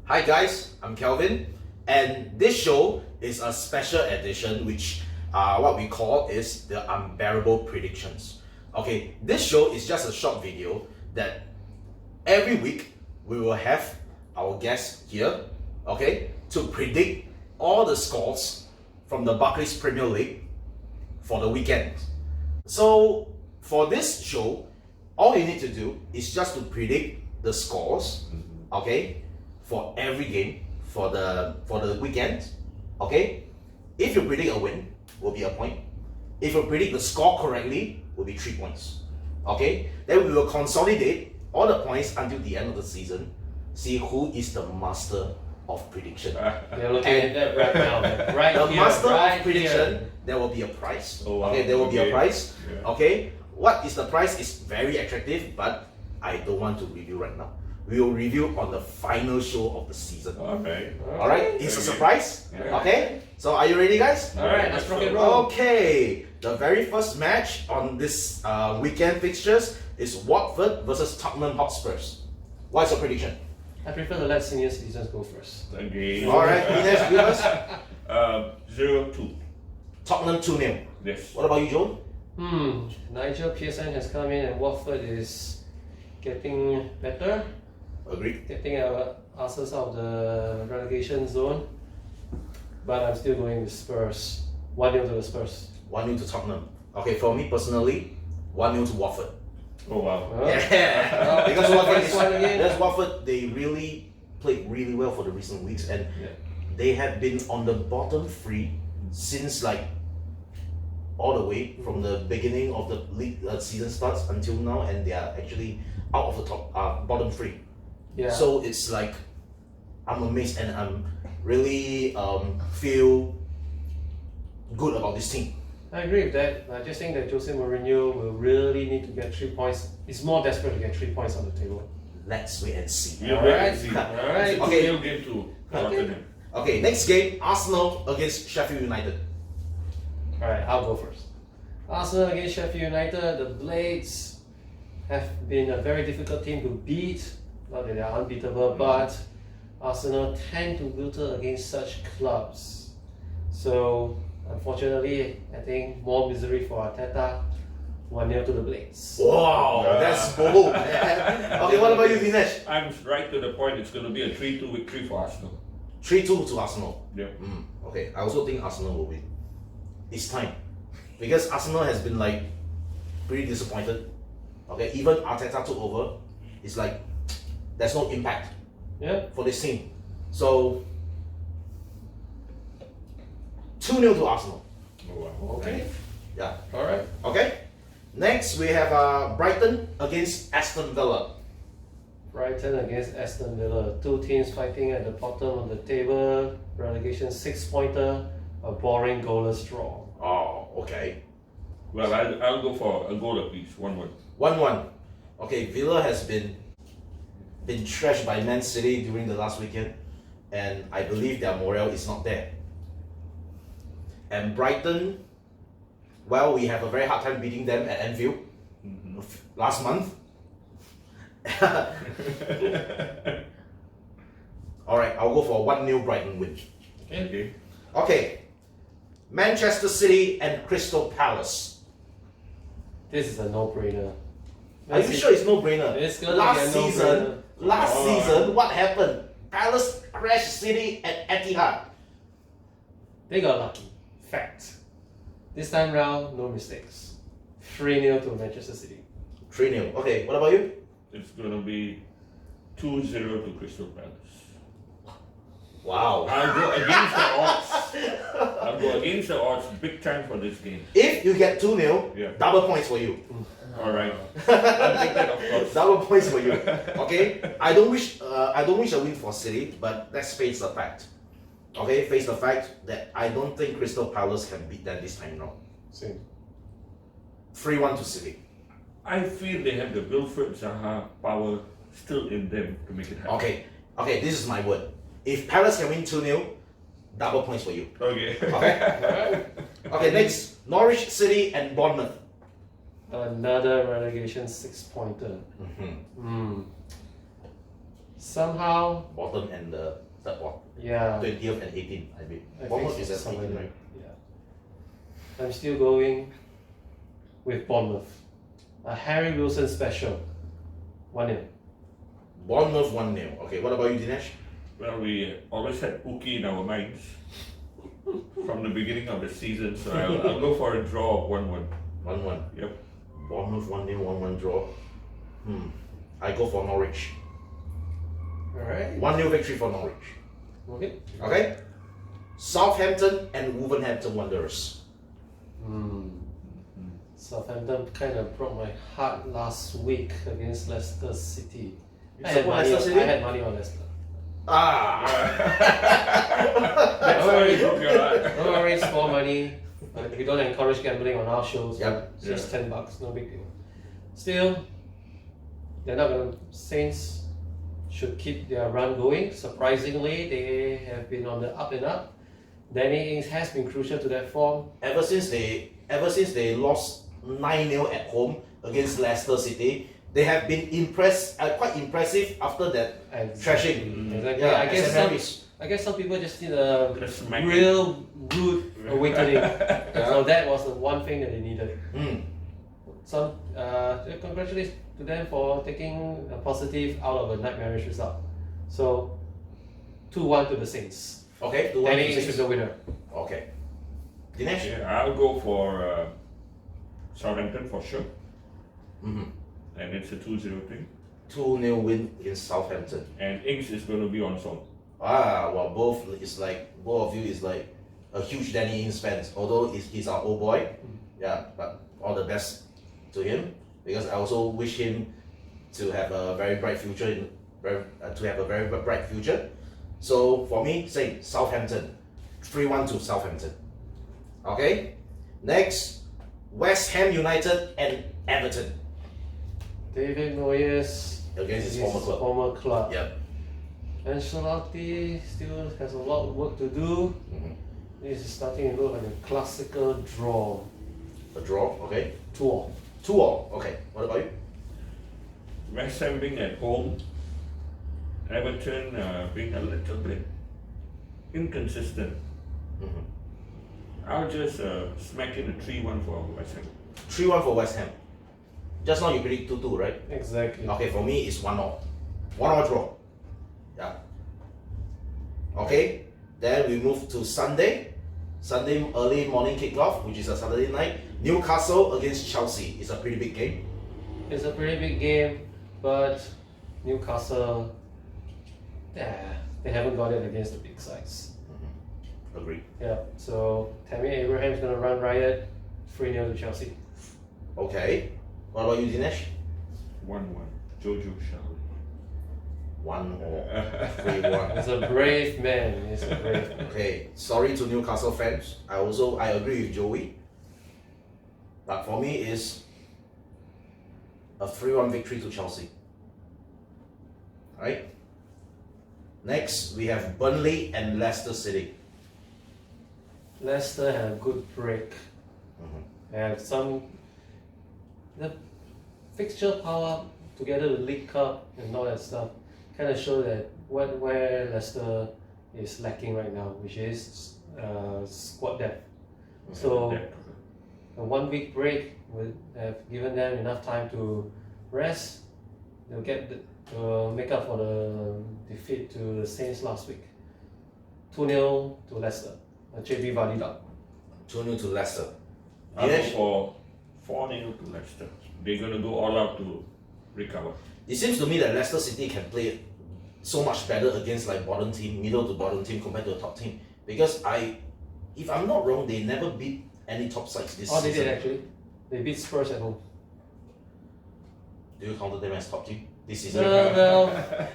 Hi guys, I'm Kelvin, and this show is a special edition which what we call is the Unbearable Predictions. Okay, this show is just a short video that every week we will have our guests here, okay, to predict all the scores from the Barclays Premier League for the weekend. So for this show, all you need to do is just to predict the scores, okay, for every game for the weekend, okay. If you predict a win, will be a point. If you predict the score correctly, will be 3 points. Okay, then we will consolidate all the points until the end of the season. See who is the master of prediction. You're looking at that right now, man. Right the here, master right of prediction. here. There will be a prize. Oh, wow. Okay, there will be a prize. Yeah. Okay, what is the prize is very attractive, but I don't want to review right now. We will review on the final show of the season. Okay. All right, it's a surprise. Yeah. Okay, so are you ready, guys? Alright, let's rock and roll. Okay, the very first match on this weekend fixtures is Watford versus Tottenham Hotspurs. What's your prediction? I prefer to let senior citizens go first. Okay. All right, Dinesh, give us 0-2. Tottenham 2-0. Yes. What about you, Joe? Nigel Pearson has come in and Watford is getting better, Agreed. getting us out of the relegation zone. But I'm still going with Spurs. 1-0 to the Spurs. 1-0 to Tottenham. Okay, for me personally, 1-0 to Watford. Oh wow. Huh? Yeah, because so Watford, first one again. that's Watford. They really played really well for the recent weeks, and they have been on the bottom three since like all the way from the beginning of the league season starts until now, and they are actually out of the top bottom three. Yeah. So it's like I'm amazed, and I'm really feel good about this team. I agree with that. I just think that Jose Mourinho will really need to get 3 points. He's more desperate to get 3 points on the table. Let's wait and see. You Alright. see. Alright. Okay. Okay. Game 2. Tottenham. Okay, next game, Arsenal against Sheffield United. Alright, I'll go first. Arsenal against Sheffield United. The Blades have been a very difficult team to beat. Not that they are unbeatable, but Arsenal tend to filter against such clubs. So, unfortunately, I think more misery for Arteta. 1-0 to the Blades. Wow, that's bold, man. Okay, what about you, Dinesh? I'm right to the point. It's going to be a 3-2 victory for Arsenal. 3-2 to Arsenal. Yeah. Okay, I also think Arsenal will win. It's time. Because Arsenal has been like pretty disappointed. Okay, even Arteta took over. It's like there's no impact Yeah. for this team. So 2-0 to Arsenal. Oh wow. Okay. Yeah. Alright. Okay. Next we have Brighton against Aston Villa. Brighton against Aston Villa. Two teams fighting at the bottom of the table. Relegation 6-pointer. A boring goalless draw. Oh, okay. Well, I'll go for a goal apiece. 1-1. 1-1. Okay, Villa has been trashed by Man City during the last weekend, and I believe their morale is not there. And Brighton, well, we have a very hard time beating them at Anfield last month. Alright, I'll go for 1-0 Brighton win. Okay. Okay, Manchester City and Crystal Palace. This is a no-brainer. Are you sure it's no brainer? It's gonna Last be a no-brainer. season, what happened? Palace crashed City at Etihad. They got lucky. Fact. This time round, no mistakes. 3-0 to Manchester City. 3-0. Okay, what about you? It's going to be 2-0 to Crystal Palace. Wow. I'll go against the odds. I'll go against the odds big time for this game. If you get 2-0, Yeah. double points for you. Alright. I'll take that, of course. Double points for you. Okay? I don't wish a win for City, but let's face the fact. Okay, face the fact that I don't think Crystal Palace can beat them this time round. Same. 3-1 to City. I feel they have the Wilfred Zaha power still in them to make it happen. Okay, this is my word. If Palace can win 2-0, double points for you. Okay. Okay? Okay, next, Norwich City and Bournemouth. Another relegation 6-pointer. somehow, Bottom and the third one. yeah. 20th and 18th, I mean. I Bournemouth think is at somewhere 18, there. right? Yeah. I'm still going with Bournemouth. A Harry Wilson special. 1-0. Bournemouth 1-0. Okay, what about you, Dinesh? Well, we always had Pookie in our minds from the beginning of the season, so I'll go for a draw of 1-1. 1-1. Yep. Bournemouth 1-0, 1-1 draw. I go for Norwich. Alright. 1-0 victory for Norwich. Okay. Okay? Southampton and Wolverhampton Wanderers. Southampton kind of broke my heart last week against Leicester City. You I had support money Leicester on- City? I had money on Leicester. Ah! That's why we broke your heart. Don't worry, small money. We don't encourage gambling on our shows. Yep. It's just $10, no big deal. Still, they're not gonna. Saints should keep their run going. Surprisingly, they have been on the up and up. Danny Ings has been crucial to that form. Ever since they lost 9-0 at home against Leicester City, they have been quite impressive after that thrashing. Exactly. Yeah, I guess some people just need a Just smack real good awakening. So that was the one thing that they needed. Some congratulations to them for taking a positive out of a nightmarish result. So 2-1 to the Saints. Okay, 2-1 Danny to Ings is Saints. the winner. Okay. Dinesh? Yeah, I'll go for Southampton for sure. And it's a 2-0 thing. 2-0 win in Southampton. And Ings is going to be on song. Well, both of you is like a huge Danny Ings fans. Although he's our old boy, yeah, but all the best to him, because I also wish him to have a very bright future. So for me, say Southampton, 3-1 to Southampton. Okay, next, West Ham United and Everton David Moyes against his against former club. former club. Yep. Ancelotti still has a lot of work to do. This is starting to look like a classical draw. A draw. Okay. 2-2. 2-2. Okay. What about you? West Ham being at home, Everton being a little bit inconsistent. I'll just smack in a 3-1 for West Ham. 3-1 for West Ham. Just now you predict 2-2, right? Exactly. Okay, for me it's 1-0. 1-0 draw. Yeah. Okay. Then we move to Sunday. Sunday early morning kickoff, which is a Saturday night. Newcastle against Chelsea. It's a pretty big game. It's a pretty big game, but Newcastle, they haven't got it against the big sides. Agreed. Yeah, so Tammy Abraham's gonna run riot, 3-0 to Chelsea. Okay. What about you, Dinesh? 1-1. Jojo Shaw. 1-0. 3-1. He's a brave man. He's a brave man. Okay, sorry to Newcastle fans. I agree with Joey. But for me it's a 3-1 victory to Chelsea. Alright? Next we have Burnley and Leicester City. Leicester had a good break. They have the fixture power together with League Cup and all that stuff kind of show that where Leicester is lacking right now, which is squad depth. So a 1 week break would have given them enough time to rest. They'll make up for the defeat to the Saints last week. 2-0 to Leicester. JB Vardy down. 2-0 to Leicester. I'll go Dinesh? for 4-0 to Leicester. They're going to go all out to recover. It seems to me that Leicester City can play so much better against like bottom team, middle to bottom team compared to a top team. Because if I'm not wrong, they never beat any top sides this season. They did actually. They beat Spurs at home. Do you count them as top team this season? Well,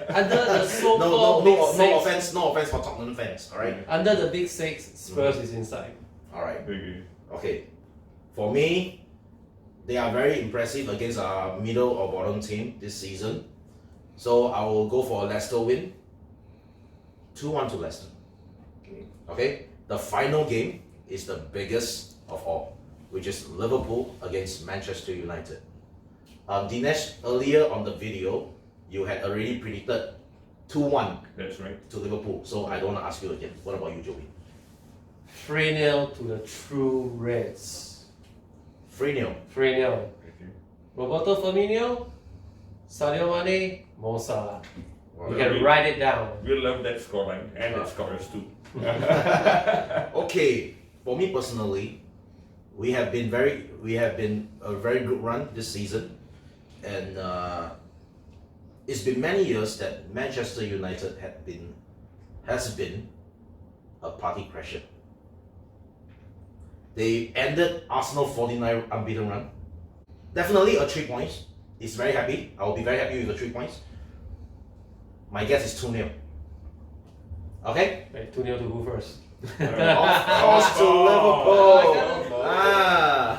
under the so-called big six, no offense for Tottenham fans, alright? under the big six, Spurs is inside. Alright. Okay. Okay. For me, they are very impressive against a middle or bottom team this season. So I will go for a Leicester win. 2-1 to Leicester. Okay? The final game is the biggest of all, which is Liverpool against Manchester United. Dinesh, earlier on the video, you had already predicted 2-1 That's right. to Liverpool. So I don't want to ask you again. What about you, Joey? 3-0 to the True Reds. 3-0. 3-0. Okay. Roberto Firmino, Sadio Mane, Mo Salah. Wow. You can write it down. We love that scoreline and the scorers too. Okay, for me personally, we have been a very good run this season, and it's been many years that Manchester United has been a party crasher. They ended Arsenal 49 unbeaten run. Definitely a 3 points. It's very happy. I will be very happy with the 3 points. My guess is 2-0. Okay? Wait, 2-0 to who first? Of course to Liverpool.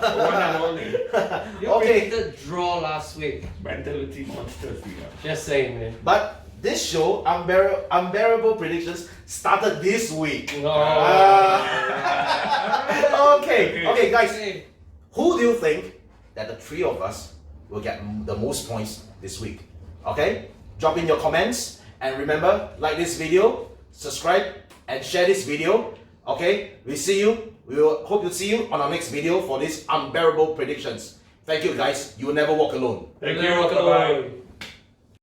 One and only. You Okay. predicted draw last week. Mentality monsters we are. Just saying, man. But this show, Unbearable Predictions, started this week. No. Okay, guys. Who do you think that the three of us will get the most points this week? Okay? Drop in your comments, and remember, like this video, subscribe, and share this video. Okay? We will hope to see you on our next video for these Unbearable Predictions. Thank you, guys. You will never walk alone. Thank Never you. walk Bye-bye. alone.